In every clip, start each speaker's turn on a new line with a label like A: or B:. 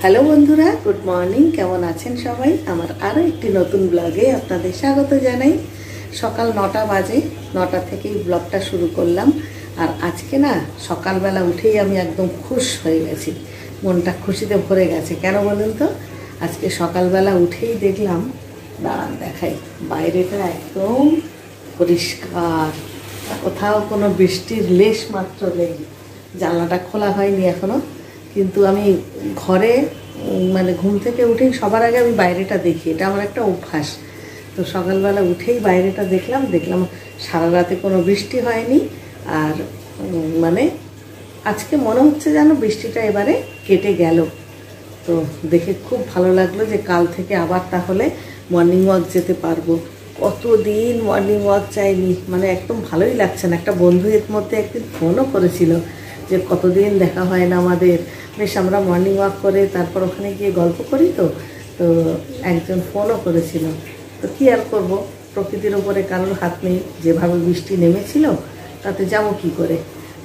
A: Hello বন্ধুরা, good morning. কেমন আছেন সবাই? আমার আরও একটি নতুন ব্লগে আপনাদের স্বাগত জানাই। সকাল 9টা বাজে, 9টা থেকেই ব্লগটা শুরু করলাম। আর আজকে না সকালবেলা উঠেই আমি একদম খুশ হয়ে গেছি, মনটা খুশিতে ভরে গেছে। কেন বলুন তো? আজকে সকালবেলা উঠেই দেখলাম, দাঁড়ান দেখাই, বাইরেটা একদম পরিষ্কার, কোথাও কোনো বৃষ্টির লেশ মাত্র নেই। জানলাটা খোলা হয়নি এখনও, কিন্তু আমি ঘরে মানে ঘুম থেকে উঠেই সবার আগে আমি বাইরেটা দেখি, এটা আমার একটা অভ্যাস। তো সকালবেলা উঠেই বাইরেটা দেখলাম সারা রাতে কোনো বৃষ্টি হয়নি। আর মানে আজকে মনে হচ্ছে যেন বৃষ্টিটা এবারে কেটে গেল। তো দেখে খুব ভালো লাগলো যে কাল থেকে আবার তাহলে মর্নিং ওয়াক যেতে পারবো। কতদিন মর্নিং ওয়াক যাইনি, মানে একদম ভালোই লাগছে না। একটা বন্ধু এর মধ্যে একদিন ফোনও করেছিল যে কতদিন দেখা হয় না আমাদের, বেশ আমরা মর্নিং ওয়াক করে তারপর ওখানে গিয়ে গল্প করি। তো একজন ফোনও করেছিল। তো কী আর করবো, প্রকৃতির ওপরে কারোর হাত নেই। যেভাবে বৃষ্টি নেমেছিল তাতে যাবো কী করে।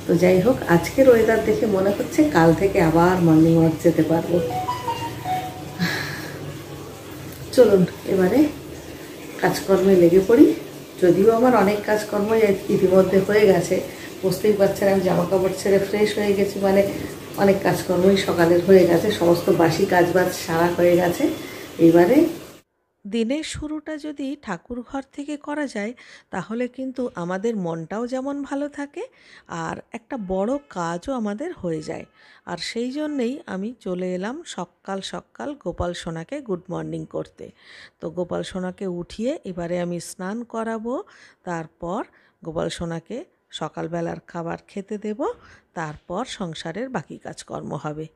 A: তো যাই হোক, আজকের ওয়েদার দেখে মনে হচ্ছে কাল থেকে আবার মর্নিং ওয়াক যেতে পারবো। চলুন এবারে কাজকর্মে লেগে পড়ি। যদিও আমার অনেক কাজকর্ম ইতিমধ্যে হয়ে গেছে, বুঝতেই পারছেন আমি জামা কাপড় ছেড়ে ফ্রেশ হয়ে গেছি, মানে অনেক কাজকর্মই সকালের হয়ে গেছে, সমস্ত বাসি কাজবাজ সারা হয়ে গেছে। এবারে দিনের শুরুটা যদি ঠাকুর ঘর থেকে করা যায় তাহলে কিন্তু আমাদের মনটাও যেমন ভালো থাকে আর একটা বড় কাজও আমাদের হয়ে যায়। আর সেই জন্যেই আমি চলে এলাম সকাল সকাল গোপাল সোনাকে গুড মর্নিং করতে। তো গোপাল সোনাকে উঠিয়ে এবারে আমি স্নান করাবো, তারপর গোপাল সোনাকে সকালবেলার খাবার খেতে দেব, তারপর সংসারের বাকি কাজকর্ম হবে।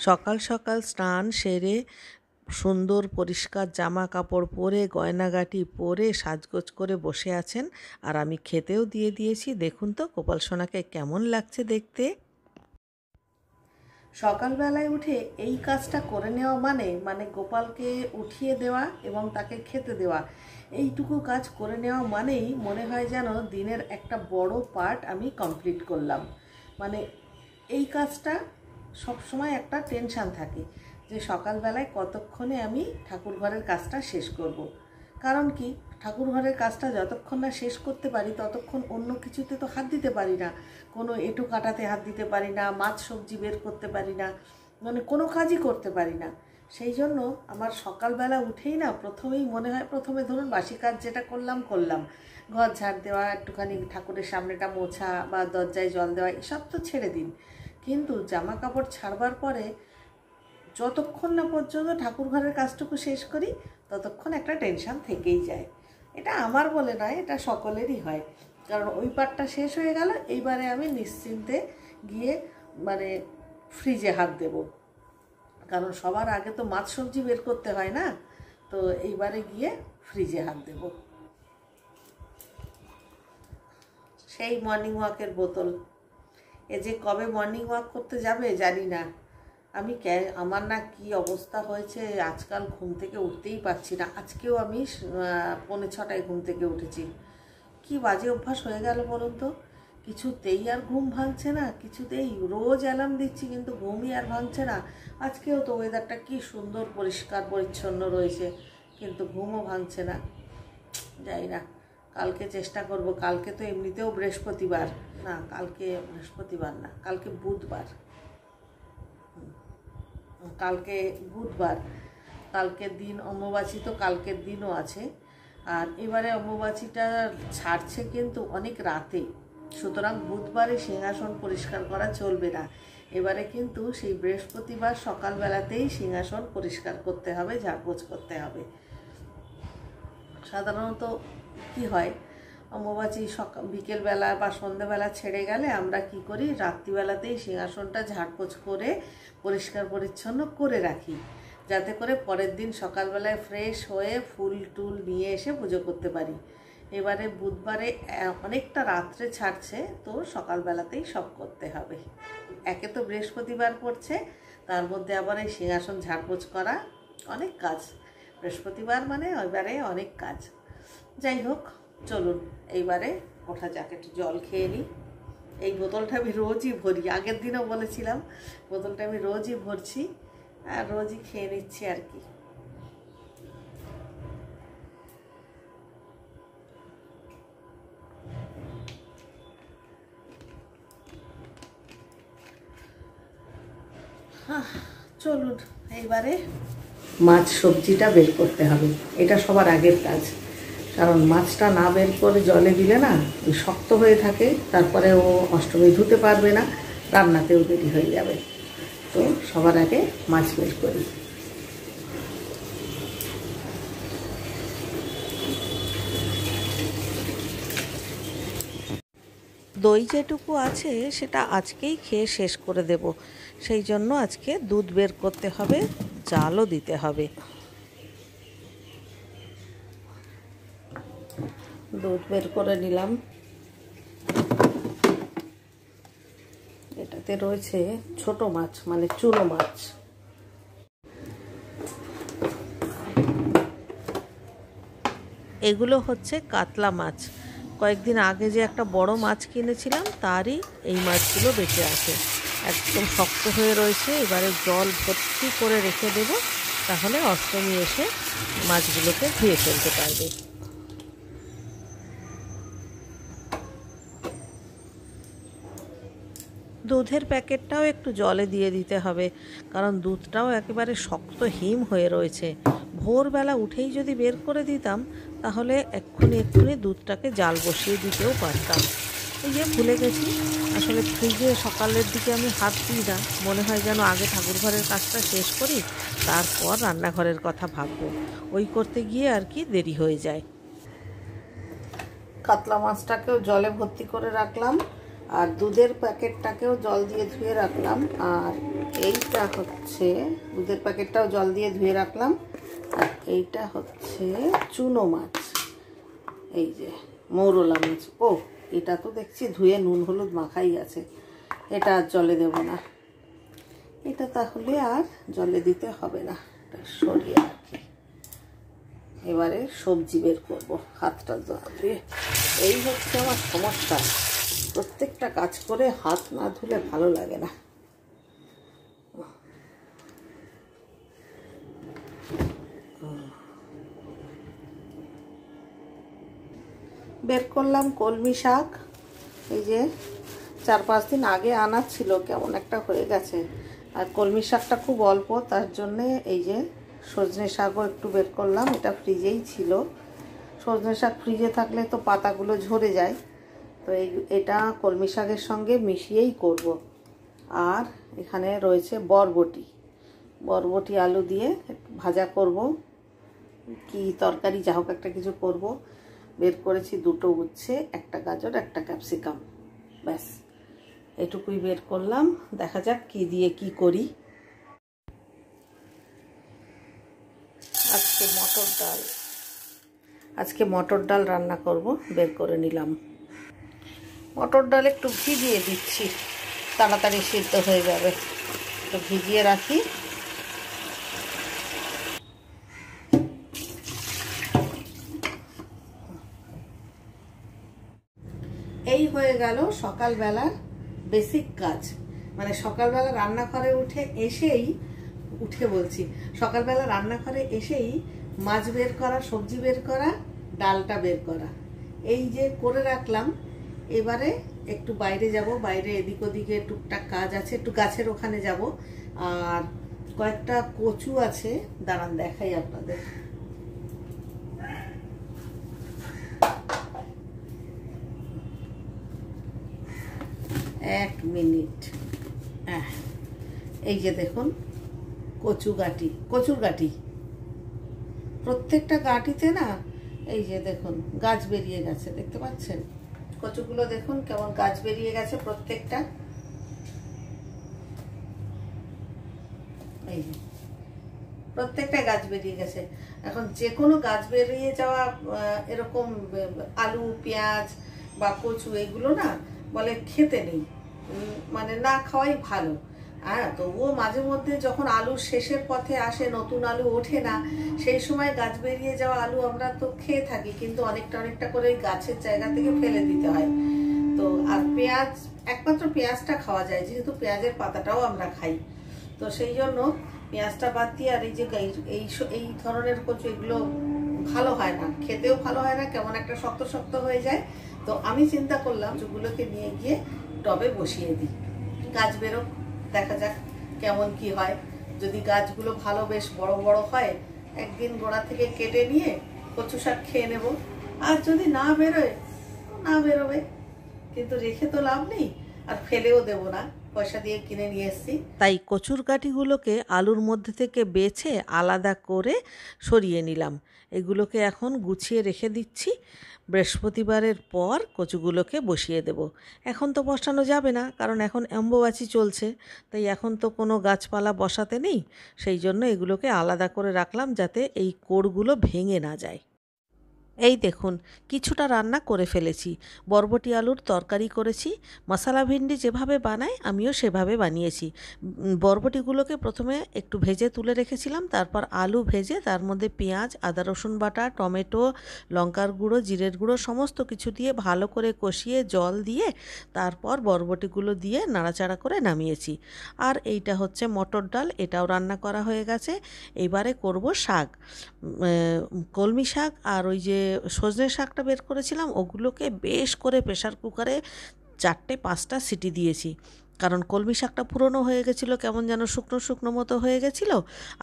A: সকাল সকাল স্নান সেরে সুন্দর পরিষ্কার জামা কাপড় পরে গয়নাগাটি পরে সাজগোজ করে বসে আছেন, আর আমি খেতেও দিয়ে দিয়েছি। দেখুন তো গোপাল সোনাকে কেমন লাগছে দেখতে। সকালবেলায় উঠে এই কাজটা করে নেওয়া মানে গোপালকে উঠিয়ে দেওয়া এবং তাকে খেতে দেওয়া, এইটুকু কাজ করে নেওয়া মানেই মনে হয় যেন দিনের একটা বড় পার্ট আমি কমপ্লিট করলাম। মানে এই কাজটা সবসময় একটা টেনশান থাকে যে সকালবেলায় কতক্ষণে আমি ঠাকুর ঘরের কাজটা শেষ করব। কারণ কি, ঠাকুর ঘরের কাজটা যতক্ষণ না শেষ করতে পারি ততক্ষণ অন্য কিছুতে তো হাত দিতে পারি না, কোনো এঁটো কাটাতে হাত দিতে পারি না, মাছ সবজি বের করতে পারি না, মানে কোনো কাজই করতে পারি না। সেই জন্য আমার সকালবেলা উঠেই না প্রথমেই মনে হয়, প্রথমে ধরুন বাসি কাজ যেটা করলাম, ঘর ঝাড় দেওয়া, একটুখানি ঠাকুরের সামনেটা মোছা বা দরজায় জল দেওয়া, এসব তো ছেড়ে দিন। কিন্তু জামা কাপড় ছাড়বার পরে যতক্ষণ না পর্যন্ত ঠাকুর ঘরের কাজটুকু শেষ করি ততক্ষণ একটা টেনশান থেকেই যায়। এটা আমার বলে নয়, এটা সকলেরই হয়। কারণ ওই পার্টটা শেষ হয়ে গেল, এইবারে আমি নিশ্চিন্তে গিয়ে মানে ফ্রিজে হাত দেব। কারণ সবার আগে তো মাছ সবজি বের করতে হয় না, তো এইবারে গিয়ে ফ্রিজে হাত দেব। সেই মর্নিং ওয়াকের বোতল, এ যে কবে মর্নিং ওয়াক করতে যাবে জানি না। আমার না কি অবস্থা হয়েছে, আজকাল ঘুম থেকে উঠতেই পারছি না। আজকেও আমি 5:45 ঘুম থেকে উঠেছি। কি বাজে অভ্যাস হয়ে গেল বলুন তো, কিছুতেই আর ঘুম ভাঙছে না, কিছুতেই। রোজ অ্যালার্ম দিচ্ছি কিন্তু ঘুমই আর ভাঙছে না। আজকেও তো ওয়েদারটা কি সুন্দর পরিষ্কার পরিচ্ছন্ন রয়েছে, কিন্তু ঘুমও ভাঙছে না। যাই না, কালকে চেষ্টা করব। কালকে তো এমনিতেও বৃহস্পতিবার, না কালকে বৃহস্পতিবার না, কালকে বুধবার, কালকের দিন অমাবাসী, তো কালকের দিনও আছে। আর এবারে অমাবাসীটা ছাড়ছে কিন্তু অনেক রাতে, সুতরাং বুধবারে সিংহাসন পরিষ্কার করা চলবে না। এবারে কিন্তু সেই বৃহস্পতিবার সকালবেলাতেই সিংহাসন পরিষ্কার করতে হবে, ঝাড়পোছ করতে হবে। সাধারণত কি হয়, অম্বুবাচী বিকেলবেলা বা সন্ধ্যেবেলা ছেড়ে গেলে আমরা কি করি, রাত্রিবেলাতেই সিংহাসনটা ঝাড়পোছ করে পরিষ্কার পরিচ্ছন্ন করে রাখি, যাতে করে পরের দিন সকালবেলায় ফ্রেশ হয়ে ফুল টুল নিয়ে এসে পুজো করতে পারি। এবারে বুধবারে অনেকটা রাত্রে ছাড়ছে, তো সকালবেলাতেই সব করতে হবে। একে তো বৃহস্পতিবার পড়ছে, তার মধ্যে আবার এই সিংহাসন ঝাড়পোছ করা অনেক কাজ। বৃহস্পতিবার মানে এবারে অনেক কাজ। যাই হোক, চলুন এইবারে ওঠা যাক, একটু জল খেয়ে নিই। এই বোতলটা আমি রোজই ভরি, আগের দিনও বলেছিলাম বোতলটা আমি রোজই ভরছি আর রোজই খেয়ে নিচ্ছি আর কি। চলুন এইবারে মাছ সবজিটা বের করতে হবে, এটা সবার আগের কাজ। কারণ মাছটা না বের করে জলে দিলে না ওই শক্ত হয়ে থাকে, তারপরে ও অষ্টমী ধুতে পারবে না, রান্নাতেও দেরি হয়ে যাবে। তো সবার আগে মাছ বের করি। দই যেটুকু আছে সেটা আজকেই খেয়ে শেষ করে দেব, সেই জন্য আজকে দুধ বের করতে হবে, জালও দিতে হবে। দুধ বের করে নিলাম। এটাতে রয়েছে ছোট মাছ, মানে চুনো মাছ। এগুলো হচ্ছে কাতলা মাছ। কয়েকদিন আগে যে একটা বড় মাছ কিনেছিলাম তারই এই মাছগুলো বেঁচে আছে, একদম শক্ত হয়ে রয়েছে। এবারে জল ভর্তি করে রেখে দেব, তাহলে অষ্টমী এসে মাছগুলোকে ধুয়ে ফেলতে পারবে। দুধের প্যাকেটটাও একটু জলে দিয়ে দিতে হবে, কারণ দুধটাও একেবারে শক্ত হিম হয়ে রয়েছে। ভোরবেলা উঠেই যদি বের করে দিতাম তাহলে এক্ষুনি দুধটাকে জাল বসিয়ে দিতেও পারতাম। এই যে ভুলে গেছি, আসলে ফ্রিজে সকালের দিকে আমি হাত দিই না, মনে হয় যেন আগে ঠাকুরঘরের কাজটা শেষ করি, তারপর রান্নাঘরের কথা ভাববো। ওই করতে গিয়ে আর কি দেরি হয়ে যায়। কাতলা মাছটাকেও জলে ভর্তি করে রাখলাম, আর দুধের প্যাকেটটাকেও জল দিয়ে ধুয়ে রাখলাম। আর এইটা হচ্ছে দুধের প্যাকেটটাও জল দিয়ে ধুয়ে রাখলাম। আর এইটা হচ্ছে চুনো মাছ, এই যে মৌরলা মাছ। ও, এটা তো দেখছি ধুয়ে নুন হলুদ মাখাই আছে, এটা আর জলে দেব না। এটা তাহলে আর জলে দিতে হবে না, সরিয়ে রাখি। এবারে সবজি বের করবো, হাতটা ধুয়ে। এই হচ্ছে আমার সমস্যা, প্রত্যেকটা কাজ করে হাত না ধুলে ভালো লাগে না। বের করলাম কলমি শাক। এই যে 4-5 দিন আগে আনা ছিল, কেমন একটা হয়ে গেছে। আর কলমি শাকটা খুব অল্প, তার জন্যে এই যে সজনে শাকও একটু বের করলাম, এটা ফ্রিজেই ছিল। সজনে শাক ফ্রিজে থাকলে তো পাতাগুলো ঝরে যায়, তো এটা কলমি শাকের সঙ্গে মিশিয়েই করব। আর এখানে রয়েছে বরবটি আলু দিয়ে ভাজা করব, কি তরকারি যা হোক একটা কিছু করব। বের করেছি 2টো উচ্ছে, একটা গাজর, একটা ক্যাপসিকাম, ব্যাস এটুকুই বের করলাম। দেখা যাক কি দিয়ে কি করি। আজকে মটর ডাল রান্না করব, বের করে নিলাম। মটর ডাল একটু ভিজিয়ে দিচ্ছি, তাড়াতাড়ি সিদ্ধ হয়ে যাবে, একটু ভিজিয়ে রাখি। এই হয়ে গেল সকালবেলার বেসিক কাজ। মানে সকালবেলা রান্নাঘরে সকালবেলা রান্নাঘরে এসেই মাছ বের করা, সবজি বের করা, ডালটা বের করা, এই যে করে রাখলাম। এবারে একটু বাইরে যাব, বাইরে এদিক ওদিকে টুকটাক কাজ আছে, একটু গাছের ওখানে যাব। আর কয়েকটা কচু আছে, দাঁড়ান দেখাই আপনাদের। মিনিট। এই যে দেখুন কচুর গাঁটি, প্রত্যেকটা গাঁটিতে না এই যে দেখুন গাছ বেরিয়ে গেছে, দেখতে পাচ্ছেন? কচুগুলো দেখুন কেমন গাছ বেরিয়ে গেছে প্রত্যেকটা। এই যে প্রত্যেকটা গাছ বেরিয়ে গেছে। এখন যে কোনো গাছ বেরিয়ে যাওয়া এরকম আলু, পেঁয়াজ বা কচু এগুলো না বলে খেতে নেই, মানে না খাওয়াই ভালো। হ্যাঁ, তবুও মাঝে মধ্যে যখন আলু শেষের পথে আসে, নতুন আলু ওঠে না, সেই সময় গাছ বেরিয়ে যাওয়া আলু আমরা তো খেয়ে থাকি, কিন্তু অনেকটা করে গাছের জায়গা থেকে ফেলে দিতে হয়। তো আর পেঁয়াজ, একমাত্র পেঁয়াজটা খাওয়া যায়, যেহেতু পেঁয়াজের পাতাটাও আমরা খাই, তো সেই জন্য পেঁয়াজটা বাদ দিয়ে। আর এই যে এই ধরনের কচু এগুলো ভালো হয় না, খেতেও ভালো হয় না, কেমন একটা শক্ত শক্ত হয়ে যায়। তো আমি চিন্তা করলাম কচুগুলোকে নিয়ে গিয়ে টবে বসিয়ে দিই, গাছ বেরোক, দেখা যাক কেমন কি হয়। যদি গাছগুলো ভালো বেশ বড় বড় হয়, একদিন গোড়া থেকে কেটে নিয়ে কচু শাক খেয়ে নেব। আর যদি না বেরোয়, না বেরোবে, কিন্তু রেখে তো লাভ নেই, আর ফেলেও দেব না, পয়সা দিয়ে কিনে নিয়ে এসেছি। তাই কচুর গাঁটিগুলোকে আলুর মধ্যে থেকে বেছে আলাদা করে সরিয়ে নিলাম। এগুলোকে এখন গুছিয়ে রেখে দিচ্ছি। বৃহস্পতিবারের পর কচুগুলোকে বসিয়ে দেব। এখন তো বসানো যাবে না, কারণ এখন অম্বুবাচী চলছে, তাই এখন তো কোনো গাছপালা বসাতে নেই। সেই জন্য এগুলোকে আলাদা করে রাখলাম, যাতে এই কোড়গুলো ভেঙে না যায়। এই দেখুন কিছুটা রান্না করে ফেলেছি। বরবটি আলুর তরকারি করেছি, মশলা ভিন্ডি যেভাবে বানাই আমিও সেভাবে বানিয়েছি। বরবটিগুলোকে প্রথমে একটু ভেজে তুলে রেখেছিলাম, তারপর আলু ভেজে তার মধ্যে পেঁয়াজ, আদা রসুন বাটা, টমেটো, লঙ্কার গুঁড়ো, জিরের গুঁড়ো সমস্ত কিছু দিয়ে ভালো করে কষিয়ে জল দিয়ে তারপর বরবটিগুলো দিয়ে নাড়াচাড়া করে নামিয়েছি। আর এইটা হচ্ছে মটর ডাল, এটাও রান্না করা হয়ে গেছে। এবারে করব শাক, কলমি শাক আর ওই যে সজনে শাকটা বের করেছিলাম, ওগুলোকে বেশ করে প্রেশার কুকারে 4-5টা সিটি দিয়েছি, কারণ কলমি শাকটা পুরনো হয়ে গেছিলো, কেমন যেন শুকনো শুকনো মতো হয়ে গেছিলো।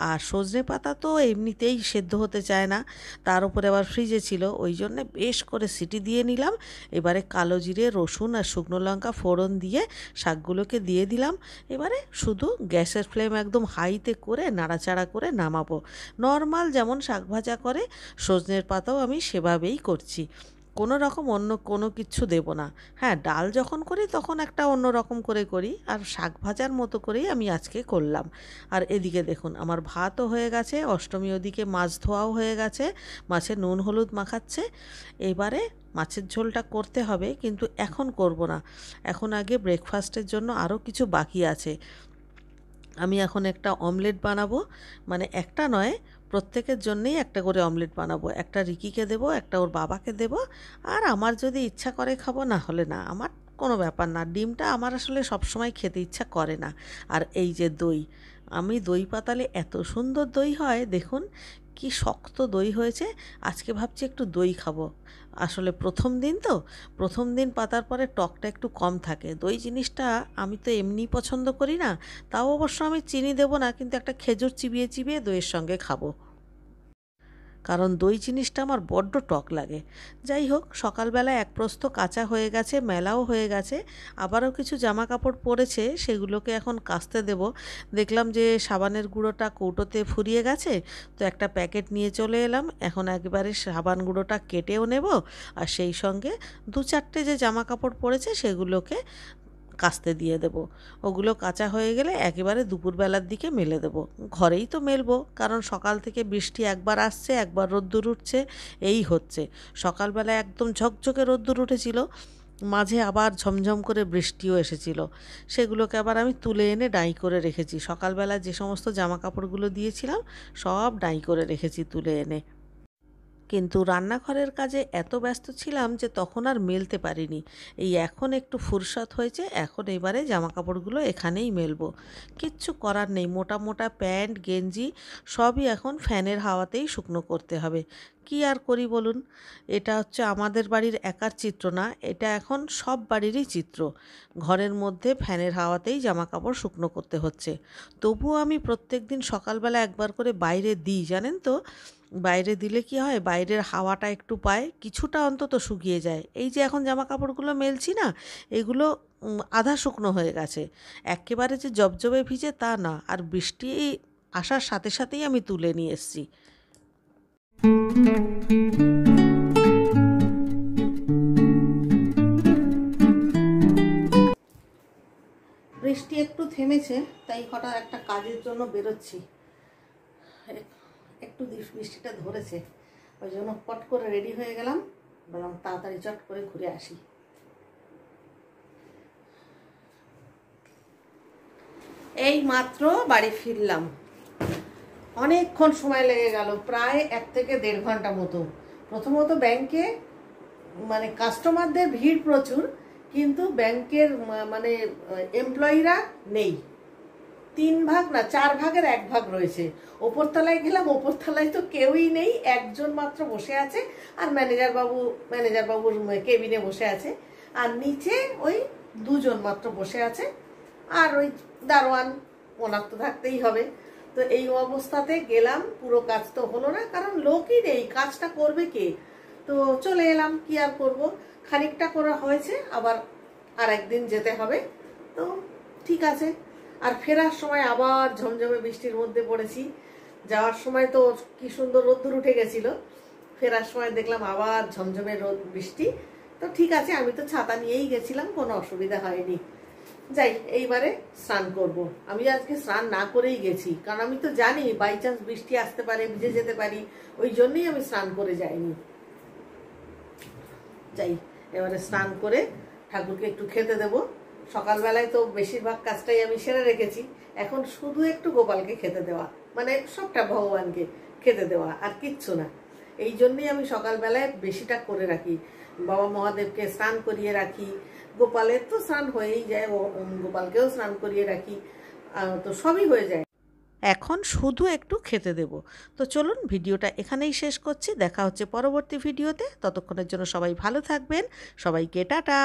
A: আর সজনে পাতা তো এমনিতেই সেদ্ধ হতে চায় না, তার উপরে আবার ফ্রিজে ছিল, ওই জন্যে বেশ করে সিটি দিয়ে নিলাম। এবারে কালো জিরে, রসুন আর শুকনো লঙ্কা ফোড়ন দিয়ে শাকগুলোকে দিয়ে দিলাম। এবারে শুধু গ্যাসের ফ্লেম একদম হাইতে করে নাড়াচাড়া করে নামাবো। নর্মাল যেমন শাক ভাজা করে সজনের পাতাও আমি সেভাবেই করছি, কোনো রকম অন্য কোনো কিচ্ছু দেব না। হ্যাঁ, ডাল যখন করি তখন একটা অন্য রকম করে করি, আর শাক ভাজার মতো করেই আমি আজকে করলাম। আর এদিকে দেখুন আমার ভাতও হয়ে গেছে, অষ্টমী ওদিকে মাছ ধোয়াও হয়ে গেছে, মাছে নুন হলুদ মাখাচ্ছে। এবারে মাছের ঝোলটা করতে হবে, কিন্তু এখন করব না, এখন আগে ব্রেকফাস্টের জন্য আরও কিছু বাকি আছে। আমি এখন একটা অমলেট বানাবো, মানে একটা নয়, প্রত্যেকের জন্যেই একটা করে অমলেট বানাবো। একটা রিকিকে দেবো, একটা ওর বাবাকে দেবো, আর আমার যদি ইচ্ছা করে খাবো, না হলে না, আমার কোনো ব্যাপার না। ডিমটা আমার আসলে সবসময় খেতে ইচ্ছা করে না। আর এই যে দই, আমি দই পাতালে এত সুন্দর দই হয়, দেখুন কি শক্ত দই হয়েছে। আজকে ভাবছি একটু দই খাবো। আসলে প্রথম দিন তো, প্রথম দিন পাতার পরে টকটা একটু কম থাকে। দই জিনিসটা আমি তো এমনি পছন্দ করি না, তাও অবশ্য আমি চিনি দেবো না, কিন্তু একটা খেজুর চিবিয়ে চিবিয়ে দইয়ের সঙ্গে খাবো, কারণ দই জিনিসটা আমার বড্ড টক লাগে। যাই হোক, সকালবেলা এক প্রস্থ কাঁচা হয়ে গেছে, মেলাও হয়ে গেছে, আবারও কিছু জামা কাপড় পরেছে, সেগুলোকে এখন কাচতে দেব। দেখলাম যে সাবানের গুঁড়োটা কৌটোতে ফুরিয়ে গেছে, তো একটা প্যাকেট নিয়ে চলে এলাম। এখন একবারে সাবান গুঁড়োটা কেটেও নেব, আর সেই সঙ্গে 2-4টে যে জামা কাপড় পরেছে সেগুলোকে কাচতে দিয়ে দেব। ওগুলো কাচা হয়ে গেলে একেবারে দুপুরবেলার দিকে মেলে দেব। ঘরেই তো মেলবো, কারণ সকাল থেকে বৃষ্টি একবার আসছে একবার রোদ্দুর উঠছে, এই হচ্ছে। সকালবেলা একদম ঝকঝকে রোদ্দুর উঠেছিল, মাঝে আবার ঝমঝম করে বৃষ্টিও এসেছিল। সেগুলোকে আবার আমি তুলে এনে ডাই করে রেখেছি। সকালবেলা যে সমস্ত জামা কাপড়গুলো দিয়েছিলাম সব ডাই করে রেখেছি তুলে এনে। কিন্তু রান্নাঘরের কাজে এত ব্যস্ত ছিলাম যে তখন আর মেলতে পারিনি। এই এখন একটু ফুরসত হয়েছে, এখন এবারে জামাকাপড়গুলো এখানেই মেলবো। কিচ্ছু করার নেই, মোটা মোটা প্যান্ট গেঞ্জি সবই এখন ফ্যানের হাওয়াতেই শুকনো করতে হবে। কি আর করি বলুন, এটা হচ্ছে আমাদের বাড়ির একার চিত্র না, এটা এখন সব বাড়িরই চিত্র। ঘরের মধ্যে ফ্যানের হাওয়াতেই জামাকাপড় শুকনো করতে হচ্ছে। তবুও আমি প্রত্যেক দিন সকালবেলা একবার করে বাইরে দিই, জানেন তো। বাইরে দিলে কি হয়, বাইরের হাওয়াটা একটু পায়, কিছুটা অন্তত শুকিয়ে যায়। এই যে এখন জামা কাপড়গুলো মেলছি না, এগুলো
B: আধা শুকনো হয়ে গেছে, একেবারে যে জবজবে ভিজে তা না। আর বৃষ্টি আসার সাথে সাথেই আমি তুলে নিয়ে এসেছি।
A: বৃষ্টি একটু থেমেছে, তাই হঠাৎ একটা কাজের জন্য বেরোচ্ছি। একটু বৃষ্টিটা ধরেছে, ওই জন্য পট করে রেডি হয়ে গেলাম, বললাম তাড়াতাড়ি চট করে ঘুরে আসি। এই মাত্র বাড়ি ফিরলাম, অনেকক্ষণ সময় লেগে গেল, প্রায় 1 থেকে 1.5 ঘন্টা মতো। প্রথমত ব্যাংকে মানে কাস্টমারদের ভিড় প্রচুর, কিন্তু ব্যাংকের মানে এমপ্লয়িরা নেই। 3 ভাগ না 4 ভাগের 1 ভাগ রয়েছে। ওপরতলায় গেলাম, ওপরতলায় তো কেউই নেই, একজন মাত্র বসে আছে, আর ম্যানেজার বাবুর কেবিনে বসে আছে। আর নিচে ওই 2 জন মাত্র বসে আছে, আর ওই দারোয়ান, ওনার তো থাকতেই হবে। তো এই অবস্থাতে গেলাম, পুরো কাজ তো হলো না, কারণ লোকই নেই, কাজটা করবে কে। তো চলে এলাম, কি আর করব, খানিকটা করা হয়েছে, আবার আর একদিন যেতে হবে। তো ঠিক আছে। আর ফেরার সময় আবার ঝমঝমে বৃষ্টির মধ্যে পড়েছি। যাওয়ার সময় তো কি সুন্দর রোদ্দুর উঠে গেছিল, ফেরার সময় দেখলাম আবার ঝমঝমে বৃষ্টি। তো ঠিক আছে, আমি তো ছাতা নিয়েই গেছিলাম, কোনো অসুবিধা হয়নি। যাই, এইবারে স্নান করব। আমি আজকে স্নান না করেই গেছি, কারণ আমি তো জানি বাই চান্স বৃষ্টি আসতে পারে, ভিজে যেতে পারি, ওই জন্যই আমি স্নান করে যাইনি। যাই, এবারে স্নান করে ঠাকুরকে একটু খেতে দেব। সকালবেলায় তো বেশিরভাগ কাজটাই আমি সেরে রেখেছি, এখন শুধু একটু গোপালকে খেতে দেওয়া, মানে সবটা ভগবানকে খেতে দেওয়া, আর কিচ্ছু না। এই জন্যই আমি সকালবেলায় বেশিটা করে রাখি, বাবা মহাদেবকে স্নান করিয়ে রাখি, গোপালের তো স্নান হয়েই যায়, গোপালকেও স্নান করিয়ে রাখি, তো সবই হয়ে যায়।
B: এখন শুধু একটু খেতে দেব। তো চলুন ভিডিওটা এখানেই শেষ করছি, দেখা হচ্ছে পরবর্তী ভিডিওতে। ততক্ষণের জন্য সবাই ভালো থাকবেন, সবাইকে টাটা।